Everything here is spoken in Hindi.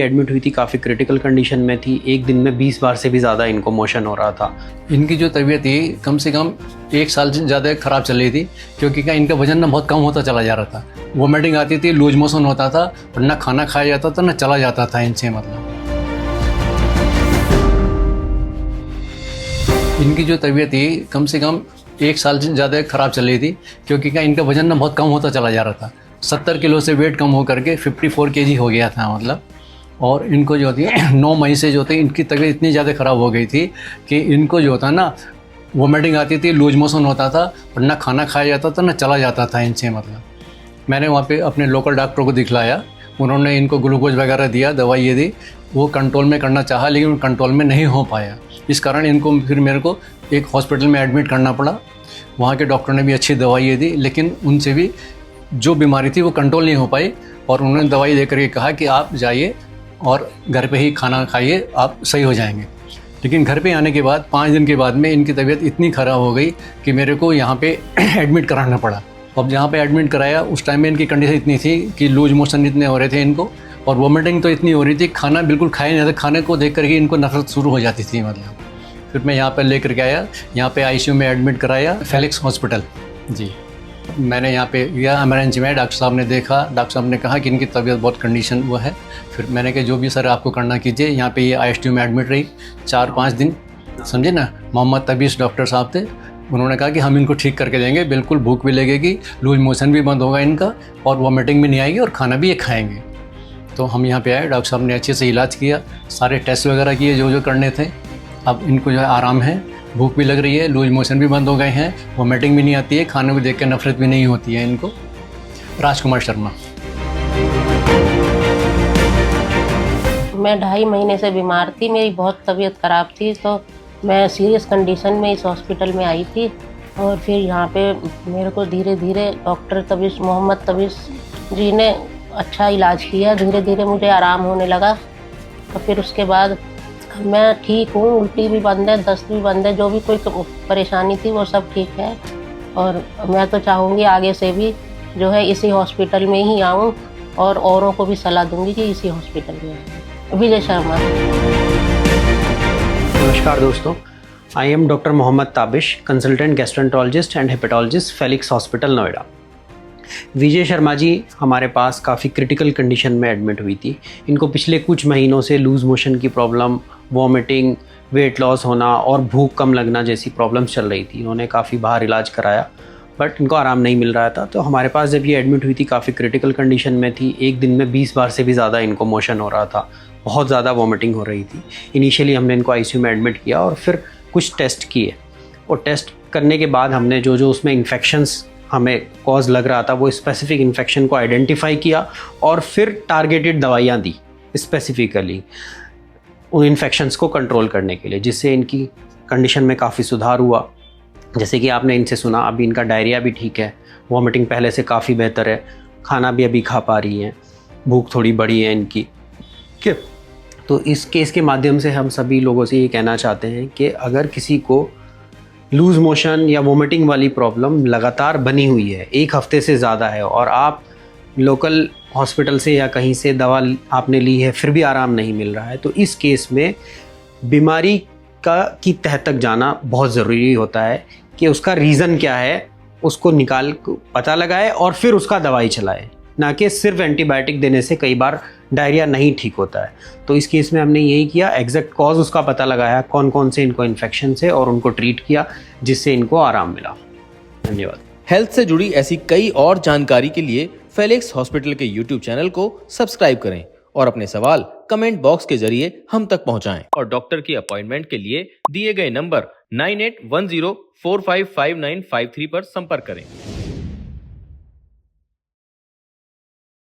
एडमिट हुई थी, काफ़ी क्रिटिकल कंडीशन में थी। एक दिन में 20 बार से भी ज़्यादा इनको मोशन हो रहा था। इनकी जो तबीयत थी कम से कम 1 साल से ज़्यादा ख़राब चल रही थी, क्योंकि क्या इनका वजन ना बहुत कम होता चला जा रहा था। वोमिटिंग आती थी, लूज मोशन होता था, और ना खाना खाया जाता था ना चला जाता था इनसे। मतलब इनकी जो तबीयत थी कम से कम 1 साल से ज़्यादा ख़राब चल रही थी, क्योंकि क्या इनका वजन ना बहुत कम होता चला जा रहा था। 70 किलो से वेट कम होकर के 54 केजी हो गया था मतलब। और इनको जो थी 9 मई से जो थी इनकी तबीयत इतनी ज़्यादा ख़राब हो गई थी कि इनको जो था ना वोमिटिंग आती थी, लूज मोशन होता था, और ना खाना खाया जाता था ना चला जाता था इनसे। मतलब मैंने वहाँ पे अपने लोकल डॉक्टर को दिखलाया, उन्होंने इनको ग्लूकोज वगैरह दिया, दवाई ये दी, वो कंट्रोल में करना चाहा लेकिन कंट्रोल में नहीं हो पाया। इस कारण इनको फिर मेरे को एक हॉस्पिटल में एडमिट करना पड़ा। वहाँ के डॉक्टर ने भी अच्छी दवाई दी, लेकिन उनसे भी जो बीमारी थी वो कंट्रोल नहीं हो पाई, और उन्होंने दवाई दे करके कहा कि आप जाइए और घर पे ही खाना खाइए, आप सही हो जाएंगे। लेकिन घर पे आने के बाद 5 दिन के बाद में इनकी तबीयत इतनी ख़राब हो गई कि मेरे को यहाँ पे एडमिट कराना पड़ा। अब जहाँ पे एडमिट कराया उस टाइम में इनकी कंडीशन इतनी थी कि लूज मोशन इतने हो रहे थे इनको, और वोमिटिंग तो इतनी हो रही थी, खाना बिल्कुल खाया नहीं था। खाने को देख करके इनको नफरत शुरू हो जाती थी। मतलब फिर मैं यहाँ पर लेकर के आया, यहाँ पे आईसीयू में एडमिट कराया, फेलिक्स हॉस्पिटल जी। मैंने यहाँ पे गया एमरजेंसी में, डॉक्टर साहब ने देखा, डॉक्टर साहब ने कहा कि इनकी तबीयत बहुत कंडीशन वो है। फिर मैंने कहा जो भी सर आपको करना कीजिए। यहाँ पे ये आईसीयू में एडमिट रही 4-5 दिन, समझे ना। मोहम्मद तबीश डॉक्टर साहब थे, उन्होंने कहा कि हम इनको ठीक करके देंगे, बिल्कुल भूख भी लगेगी, लूज मोशन भी बंद होगा इनका, और वॉमिटिंग भी नहीं आएगी, और खाना भी ये खाएँगे। तो हम यहाँ पे आए, डॉक्टर साहब ने अच्छे से इलाज किया, सारे टेस्ट वगैरह किए जो जो करने थे। अब इनको जो है आराम है, भूख भी लग रही है, लूज मोशन भी बंद हो गए हैं, वोमिटिंग भी नहीं आती है, खाने को देख के नफरत भी नहीं होती है इनको। राजकुमार शर्मा। मैं 2.5 महीने से बीमार थी, मेरी बहुत तबीयत ख़राब थी, तो मैं सीरियस कंडीशन में इस हॉस्पिटल में आई थी। और फिर यहाँ पे मेरे को धीरे धीरे डॉक्टर तबीश, मोहम्मद तबीश जी ने अच्छा इलाज किया, धीरे धीरे मुझे आराम होने लगा। और फिर उसके बाद मैं ठीक हूँ, उल्टी भी बंद है, दस्त भी बंद है, जो भी कोई परेशानी थी वो सब ठीक है। और मैं तो चाहूँगी आगे से भी जो है इसी हॉस्पिटल में ही आऊँ, और औरों को भी सलाह दूँगी कि इसी हॉस्पिटल में आऊँ। विजय शर्मा। नमस्कार दोस्तों, I am doctor Mohammad Tabish, consultant gastroenterologist and hepatologist, Felix hospital Noida. Vijay Sharma ji हमारे पास काफ़ी क्रिटिकल कंडीशन में एडमिट हुई थी। इनको पिछले कुछ महीनों से लूज़ मोशन की प्रॉब्लम, वॉमिटिंग, वेट लॉस होना और भूख कम लगना जैसी प्रॉब्लम्स चल रही थी। इन्होंने काफ़ी बाहर इलाज कराया, बट इनको आराम नहीं मिल रहा था। तो हमारे पास जब ये एडमिट हुई थी, काफ़ी क्रिटिकल कंडीशन में थी। एक दिन में 20 बार से भी ज़्यादा इनको मोशन हो रहा था, बहुत ज़्यादा वॉमिटिंग हो रही थी। इनिशियली हमने इनको आईसीयू में एडमिट किया और फिर कुछ टेस्ट किए, और टेस्ट करने के बाद हमने जो जो उसमें इन्फेक्शंस हमें कॉज लग रहा था, वो स्पेसिफिक इन्फेक्शन को आइडेंटिफाई किया, और फिर टारगेटेड दवाइयाँ दी स्पेसिफिकली उन इन्फेक्शंस को कंट्रोल करने के लिए, जिससे इनकी कंडीशन में काफ़ी सुधार हुआ। जैसे कि आपने इनसे सुना, अभी इनका डायरिया भी ठीक है, वॉमिटिंग पहले से काफ़ी बेहतर है, खाना भी अभी खा पा रही हैं, भूख थोड़ी बढ़ी है इनकी। तो इस केस के माध्यम से हम सभी लोगों से ये कहना चाहते हैं कि अगर किसी को लूज़ मोशन या वोमिटिंग वाली प्रॉब्लम लगातार बनी हुई है, 1 हफ्ते से ज़्यादा है, और आप लोकल हॉस्पिटल से या कहीं से दवा आपने ली है फिर भी आराम नहीं मिल रहा है, तो इस केस में बीमारी की तह तक जाना बहुत ज़रूरी होता है कि उसका रीज़न क्या है, उसको निकाल पता लगाए और फिर उसका दवाई चलाए, ना कि सिर्फ एंटीबायोटिक देने से कई बार डायरिया नहीं ठीक होता है। तो इस केस में हमने यही किया, एग्जैक्ट कॉज उसका पता लगाया, कौन कौन से इनको इन्फेक्शन है, और उनको ट्रीट किया, जिससे इनको आराम मिला। धन्यवाद। हेल्थ से जुड़ी ऐसी कई और जानकारी के लिए फेलिक्स हॉस्पिटल के यूट्यूब चैनल को सब्सक्राइब करें और अपने सवाल कमेंट बॉक्स के जरिए हम तक पहुंचाएं। और डॉक्टर की अपॉइंटमेंट के लिए दिए गए नंबर 9810455953 पर संपर्क करें।